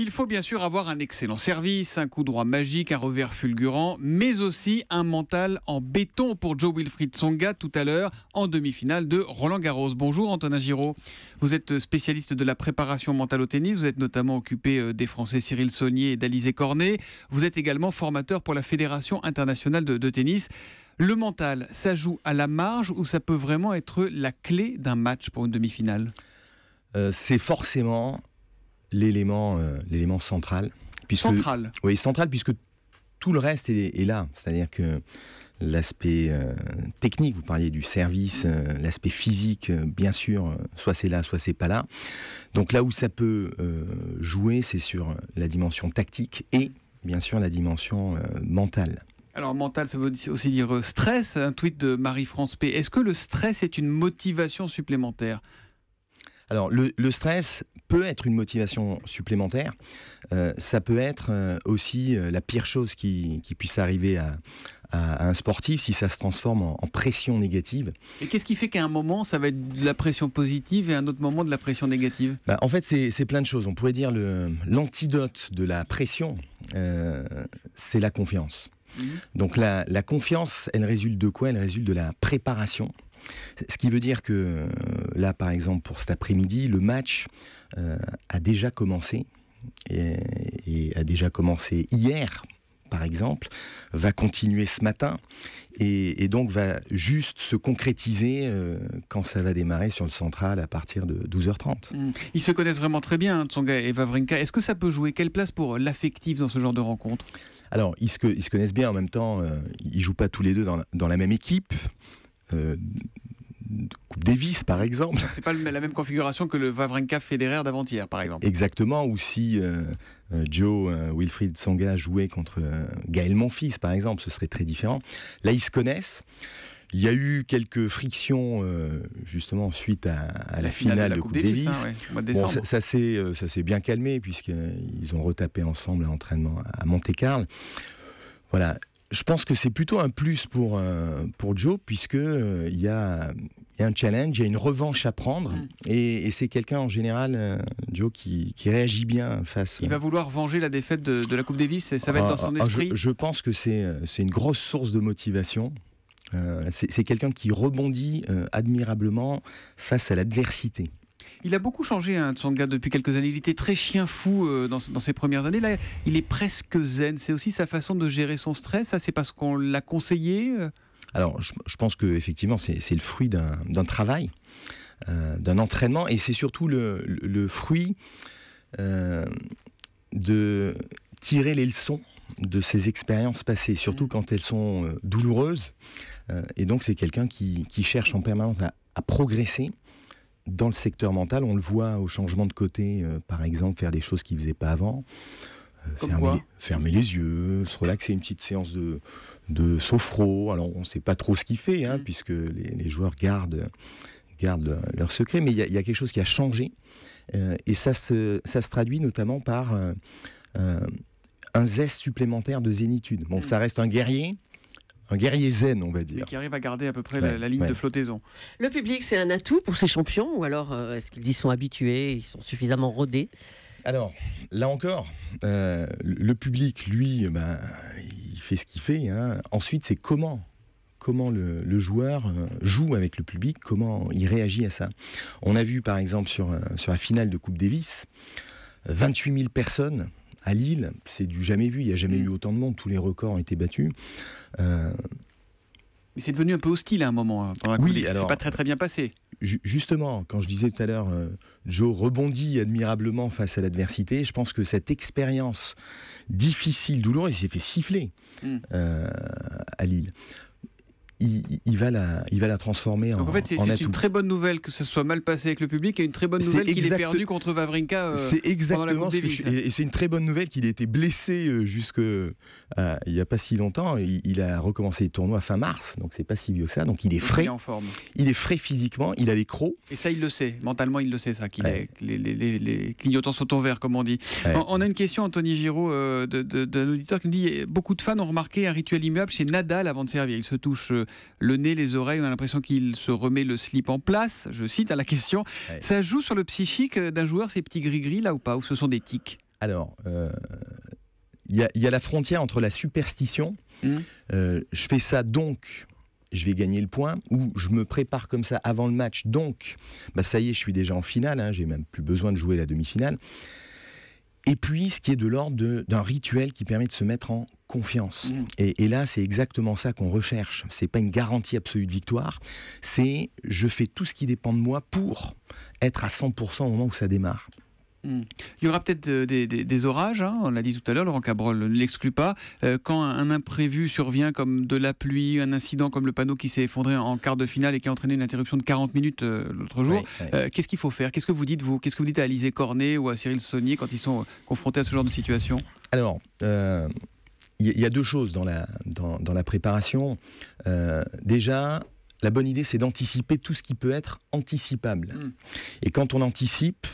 Il faut bien sûr avoir un excellent service, un coup droit magique, un revers fulgurant, mais aussi un mental en béton pour Jo-Wilfried Tsonga tout à l'heure en demi-finale de Roland-Garros. Bonjour Antonin Giraud, vous êtes spécialiste de la préparation mentale au tennis, vous êtes notamment occupé des Français Cyril Saunier et d'Alizé Cornet, vous êtes également formateur pour la Fédération internationale de tennis. Le mental, ça joue à la marge ou ça peut vraiment être la clé d'un match pour une demi-finale ? C'est forcément l'élément central. Central. Oui, central, puisque tout le reste est là. C'est-à-dire que l'aspect technique, vous parliez du service, l'aspect physique, bien sûr, soit c'est là, soit c'est pas là. Donc là où ça peut jouer, c'est sur la dimension tactique et bien sûr la dimension mentale. Alors mental, ça veut aussi dire stress. Un tweet de Marie-France P. Est-ce que le stress est une motivation supplémentaire ? Alors, le stress peut être une motivation supplémentaire. Ça peut être aussi la pire chose qui puisse arriver à un sportif si ça se transforme en pression négative. Et qu'est-ce qui fait qu'à un moment, ça va être de la pression positive et à un autre moment de la pression négative ? En fait, c'est plein de choses. On pourrait dire l'antidote de la pression, c'est la confiance. Donc la confiance, elle résulte de quoi ? Elle résulte de la préparation. Ce qui veut dire que là, par exemple, pour cet après-midi, le match a déjà commencé et a déjà commencé hier, par exemple, va continuer ce matin et donc va juste se concrétiser quand ça va démarrer sur le central à partir de 12h30. Ils se connaissent vraiment très bien, Tsonga et Wawrinka. Est-ce que ça peut jouer ? Quelle place pour l'affectif dans ce genre de rencontre ? Alors, ils se connaissent bien, en même temps, ils jouent pas tous les deux dans la même équipe. Coupe Davis par exemple. C'est pas la même configuration que le Wawrinka-Federer d'avant-hier par exemple. Exactement, ou si Jo-Wilfried Tsonga jouait contre Gaël Monfils par exemple, ce serait très différent. Là ils se connaissent. Il y a eu quelques frictions justement suite à la finale de Coupe Davis. Au mois de décembre. Bon, ça s'est bien calmé puisqu'ils ont retapé ensemble à l'entraînement à Monte-Carlo. Voilà. Je pense que c'est plutôt un plus pour Joe, puisque il y a un challenge, il y a une revanche à prendre, et c'est quelqu'un en général, Joe, qui réagit bien face. Il va vouloir venger la défaite de la Coupe Davis, et ça va être dans son esprit. Je pense que c'est une grosse source de motivation. C'est quelqu'un qui rebondit admirablement face à l'adversité. Il a beaucoup changé, Tsonga, depuis quelques années. Il était très chien fou dans ses premières années. Là, il est presque zen. C'est aussi sa façon de gérer son stress. Ça, c'est parce qu'on l'a conseillé. Alors, je pense que effectivement, c'est le fruit d'un travail, d'un entraînement, et c'est surtout le fruit de tirer les leçons de ses expériences passées, surtout quand elles sont douloureuses. Et donc, c'est quelqu'un qui cherche en permanence à progresser. Dans le secteur mental, on le voit au changement de côté, par exemple, faire des choses qu'il ne faisait pas avant. Fermer les yeux, se relaxer, une petite séance de sophro. Alors, on ne sait pas trop ce qu'il fait, puisque les joueurs gardent leur secret, mais il y a quelque chose qui a changé. Et ça se traduit notamment par un zeste supplémentaire de zénitude. Bon, ça reste un guerrier zen, on va dire. Mais qui arrive à garder à peu près la ligne de flottaison. Le public, c'est un atout pour ces champions, ou alors est-ce qu'ils y sont habitués, ils sont suffisamment rodés ? Alors, là encore, le public, lui, il fait ce qu'il fait. Ensuite, c'est comment le joueur joue avec le public, comment il réagit à ça. On a vu, par exemple, sur la finale de Coupe Davis, 28 000 personnes à Lille, c'est du jamais vu, il n'y a jamais eu autant de monde, tous les records ont été battus. Mais c'est devenu un peu hostile à un moment, pendant la Coupe Davis, c'est pas très bien passé. Justement, quand je disais tout à l'heure, Joe rebondit admirablement face à l'adversité, je pense que cette expérience difficile, douloureuse, il s'est fait siffler à Lille. Il va la transformer en atout. Donc en fait, c'est une très bonne nouvelle que ça soit mal passé avec le public et une très bonne nouvelle qu'il ait perdu contre Wawrinka pendant la Coupe Davis. Et c'est une très bonne nouvelle qu'il ait été blessé jusque il n'y a pas si longtemps. Il a recommencé les tournois fin mars, donc c'est pas si vieux que ça. Donc il est frais. Il est en forme. Il est frais physiquement, il a les crocs. Et ça, il le sait. Mentalement, il le sait, ça. Les clignotants sont au vert, comme on dit. Ouais. On a une question, Anthony Giraud, d'un auditeur qui nous dit beaucoup de fans ont remarqué un rituel immuable chez Nadal avant de servir. Il se touche le nez, les oreilles, on a l'impression qu'il se remet le slip en place, je cite à la question. Ouais. Ça joue sur le psychique d'un joueur, ces petits gris-gris là ou pas, ou ce sont des tics ? Alors, il y a la frontière entre la superstition, je fais ça donc je vais gagner le point, ou je me prépare comme ça avant le match, donc ça y est, je suis déjà en finale, j'ai même plus besoin de jouer la demi-finale. Et puis, ce qui est de l'ordre d'un rituel qui permet de se mettre en confiance. Et là, c'est exactement ça qu'on recherche. C'est pas une garantie absolue de victoire, c'est je fais tout ce qui dépend de moi pour être à 100% au moment où ça démarre. Il y aura peut-être des orages, on l'a dit tout à l'heure, Laurent Cabrol ne l'exclut pas. Quand un imprévu survient comme de la pluie, un incident comme le panneau qui s'est effondré en quart de finale et qui a entraîné une interruption de 40 minutes l'autre jour, qu'est-ce qu'il faut faire? Qu'est-ce que vous dites, vous? Qu'est-ce que vous dites à Alizé Cornet ou à Cyril Saunier quand ils sont confrontés à ce genre de situation? Alors, il y a deux choses dans la préparation. Déjà, la bonne idée, c'est d'anticiper tout ce qui peut être anticipable. Et quand on anticipe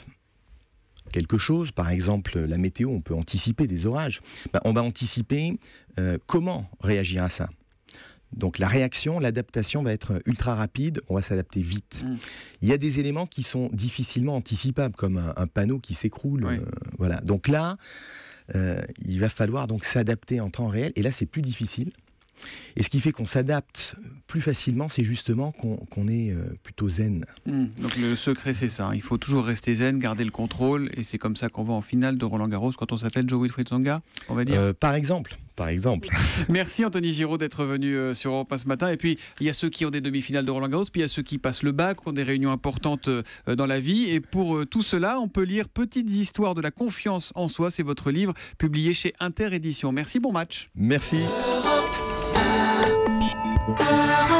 quelque chose, par exemple la météo, on peut anticiper des orages, on va anticiper comment réagir à ça. Donc la réaction, l'adaptation va être ultra rapide, on va s'adapter vite. Il y a des éléments qui sont difficilement anticipables, comme un panneau qui s'écroule. Voilà. Donc là, il va falloir donc s'adapter en temps réel, et là c'est plus difficile. Et ce qui fait qu'on s'adapte plus facilement, c'est justement qu'on est plutôt zen. Donc le secret, c'est ça. Il faut toujours rester zen, garder le contrôle. Et c'est comme ça qu'on va en finale de Roland-Garros quand on s'appelle Jo-Wilfried Tsonga, on va dire. Par exemple. Merci Anthony Giraud d'être venu sur Europe 1 ce matin. Et puis, il y a ceux qui ont des demi-finales de Roland-Garros, puis il y a ceux qui passent le bac, qui ont des réunions importantes dans la vie. Et pour tout cela, on peut lire Petites histoires de la confiance en soi. C'est votre livre, publié chez Inter Éditions. Merci, bon match. Merci. Europe 1.